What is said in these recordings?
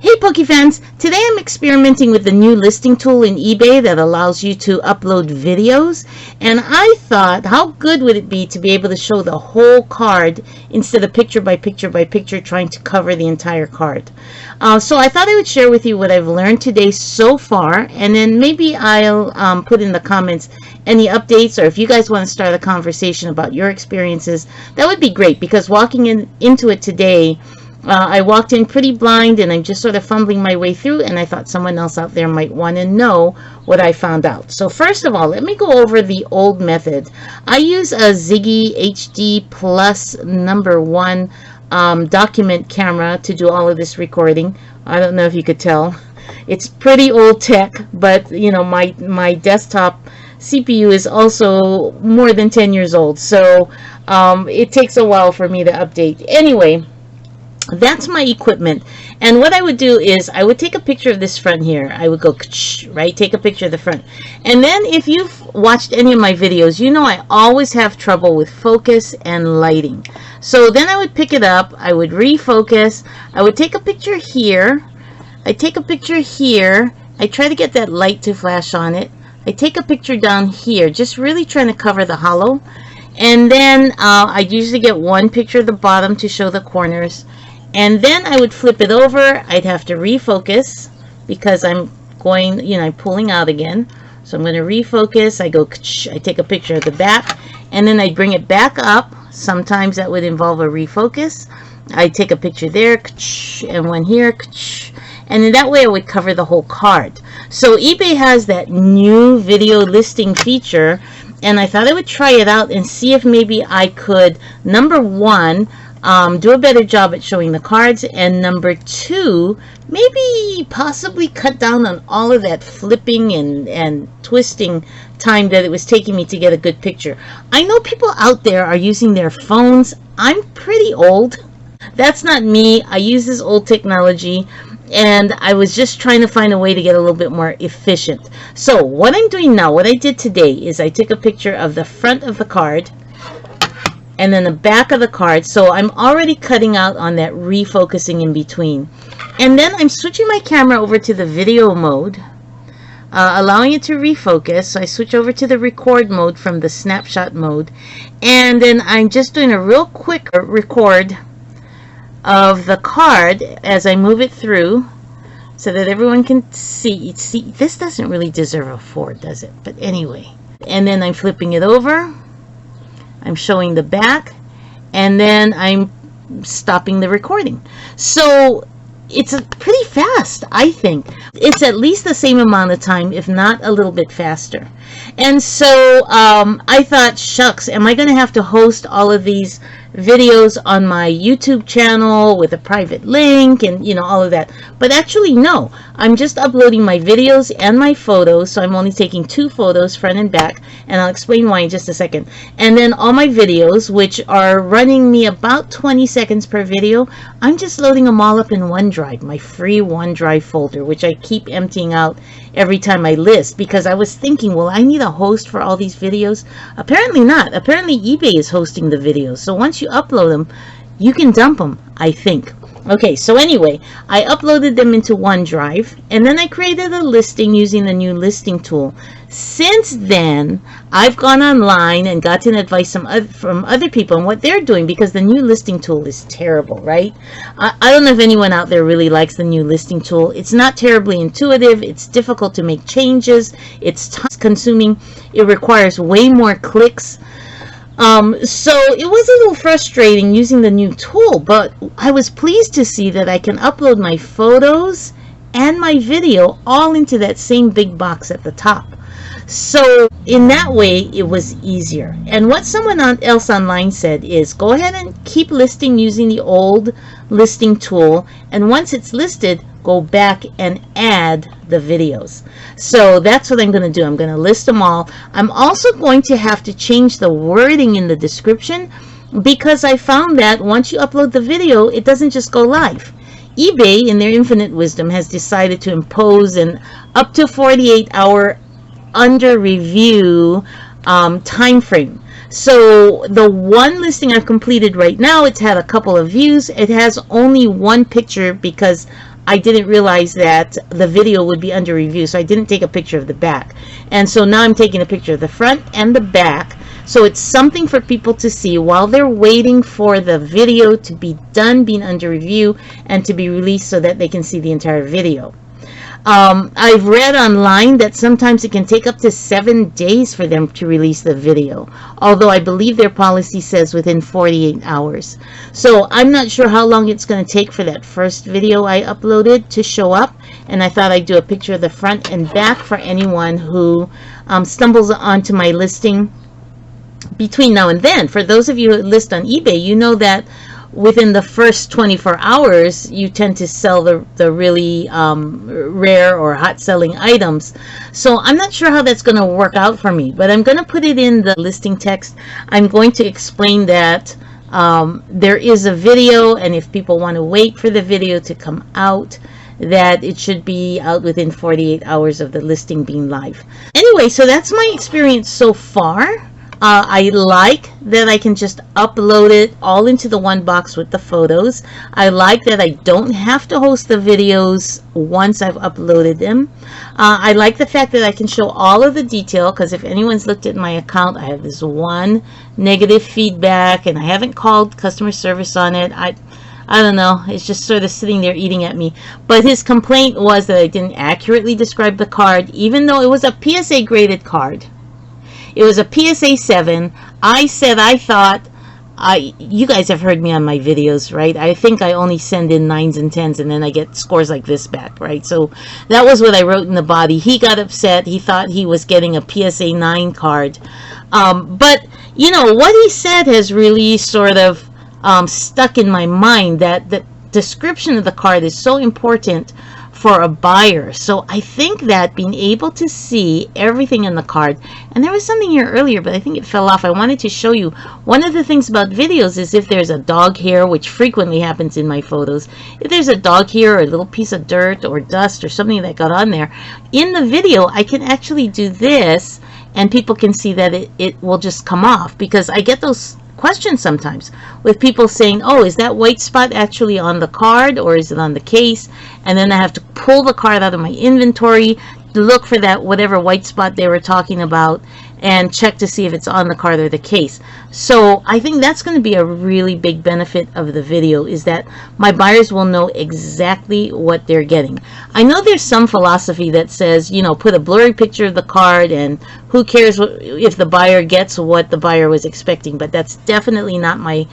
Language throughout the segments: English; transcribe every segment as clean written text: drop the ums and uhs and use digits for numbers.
Hey Poke fans, today I'm experimenting with the new listing tool in eBay that allows you to upload videos, and I thought how good would it be to be able to show the whole card instead of picture by picture by picture trying to cover the entire card. So I thought I would share with you what I've learned today so far, and then maybe I'll put in the comments any updates, or if you guys want to start a conversation about your experiences, that would be great, because walking into it today, I walked in pretty blind, and I'm just sort of fumbling my way through, and I thought someone else out there might want to know what I found out. So first of all, let me go over the old method. I use a Ziggy HD Plus #1 document camera to do all of this recording. I don't know if you could tell. It's pretty old tech, but you know, my desktop CPU is also more than 10 years old, so it takes a while for me to update. Anyway, that's my equipment, and what I would do is I would take a picture of this front here. I would go right, take a picture of the front, and then if you've watched any of my videos, you know I always have trouble with focus and lighting. So then I would pick it up, I would refocus, I would take a picture here, I take a picture here, I try to get that light to flash on it, I take a picture down here, just really trying to cover the hollow, and then I usually get one picture of the bottom to show the corners. And then I would flip it over. I'd have to refocus because I'm going, you know, I'm pulling out again. So I'm going to refocus. I go, I take a picture of the back, and then I bring it back up. Sometimes that would involve a refocus. I take a picture there, and one here, and in that way I would cover the whole card. So eBay has that new video listing feature, and I thought I would try it out and see if maybe I could, #1, do a better job at showing the cards, and #2, maybe possibly cut down on all of that flipping and twisting time that it was taking me to get a good picture. I know people out there are using their phones. I'm pretty old. That's not me. I use this old technology, and I was just trying to find a way to get a little bit more efficient. So what I'm doing now, what I did today, is I took a picture of the front of the card and then the back of the card, so I'm already cutting out on that refocusing in between. And then I'm switching my camera over to the video mode, allowing it to refocus. So I switch over to the record mode from the snapshot mode, and then I'm just doing a real quick record of the card as I move it through so that everyone can see. This doesn't really deserve a 4, does it? But anyway, and then I'm flipping it over, I'm showing the back, and then I'm stopping the recording. So it's pretty fast, I think. It's at least the same amount of time, if not a little bit faster. And so I thought, shucks, am I going to have to host all of these videos on my YouTube channel with a private link and, you know, all of that? But actually, no. I'm just uploading my videos and my photos, so I'm only taking 2 photos, front and back, and I'll explain why in just a second. And then all my videos, which are running me about 20 seconds per video, I'm just loading them all up in OneDrive, my free OneDrive folder, which I keep emptying out every time I list, because I was thinking, well, I need a host for all these videos. Apparently not. Apparently eBay is hosting the videos, so once you upload them, you can dump them, I think. Okay, so anyway, I uploaded them into OneDrive, and then I created a listing using the new listing tool. Since then, I've gone online and gotten advice from other people on what they're doing, because the new listing tool is terrible, right? I don't know if anyone out there really likes the new listing tool. It's not terribly intuitive. It's difficult to make changes. It's time-consuming. It requires way more clicks. So it was a little frustrating using the new tool, but I was pleased to see that I can upload my photos and my video all into that same big box at the top. So in that way, it was easier. And what someone else online said is, go ahead and keep listing using the old listing tool, and once it's listed, go back and add the videos. So that's what I'm going to do. I'm going to list them all. I'm also going to have to change the wording in the description, because I found that once you upload the video, it doesn't just go live. eBay, in their infinite wisdom, has decided to impose an up to 48-hour under review time frame. So the one listing I've completed right now, it's had a couple of views. It has only one picture because I didn't realize that the video would be under review, so I didn't take a picture of the back. And so now I'm taking a picture of the front and the back, so it's something for people to see while they're waiting for the video to be done, being under review, and to be released so that they can see the entire video. I've read online that sometimes it can take up to 7 days for them to release the video, although I believe their policy says within 48 hours. So I'm not sure how long it's going to take for that first video I uploaded to show up, and I thought I'd do a picture of the front and back for anyone who stumbles onto my listing between now and then. For those of you who list on eBay, you know that within the first 24 hours, you tend to sell the really rare or hot selling items. So I'm not sure how that's going to work out for me, but I'm going to put it in the listing text. I'm going to explain that there is a video, and if people want to wait for the video to come out, that it should be out within 48 hours of the listing being live. Anyway, so that's my experience so far. I like that I can just upload it all into the one box with the photos. I like that I don't have to host the videos once I've uploaded them. I like the fact that I can show all of the detail, because if anyone's looked at my account, I have this one negative feedback, and I haven't called customer service on it. I don't know, it's just sort of sitting there eating at me. But his complaint was that I didn't accurately describe the card, even though it was a PSA graded card. It was a PSA 7. I said I thought, you guys have heard me on my videos, right? I think I only send in 9s and 10s, and then I get scores like this back, right? So that was what I wrote in the body. He got upset. He thought he was getting a PSA 9 card. But, you know, what he said has really sort of stuck in my mind, that the description of the card is so important for a buyer. So I think that being able to see everything in the card, and there was something here earlier, but I think it fell off. I wanted to show you, one of the things about videos is if there's a dog hair, which frequently happens in my photos, if there's a dog hair or a little piece of dirt or dust or something that got on there, in the video I can actually do this, and people can see that it will just come off, because I get those questions sometimes with people saying, oh, is that white spot actually on the card or is it on the case? And then I have to pull the card out of my inventory to look for that whatever white spot they were talking about and check to see if it's on the card or the case. So I think that's going to be a really big benefit of the video, is that my buyers will know exactly what they're getting. I know there's some philosophy that says, you know, put a blurry picture of the card and who cares if the buyer gets what the buyer was expecting, but that's definitely not my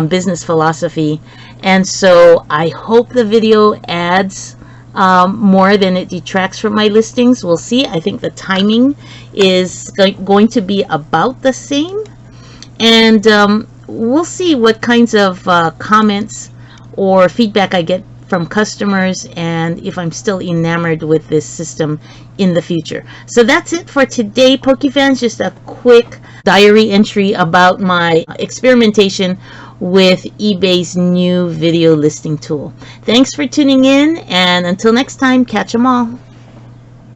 business philosophy. And so I hope the video adds more than it detracts from my listings. We'll see. I think the timing is going to be about the same, and we'll see what kinds of comments or feedback I get from customers, and if I'm still enamored with this system in the future. So that's it for today, Pokefans. Just a quick diary entry about my experimentation with eBay's new video listing tool. Thanks for tuning in, and until next time, catch 'em all.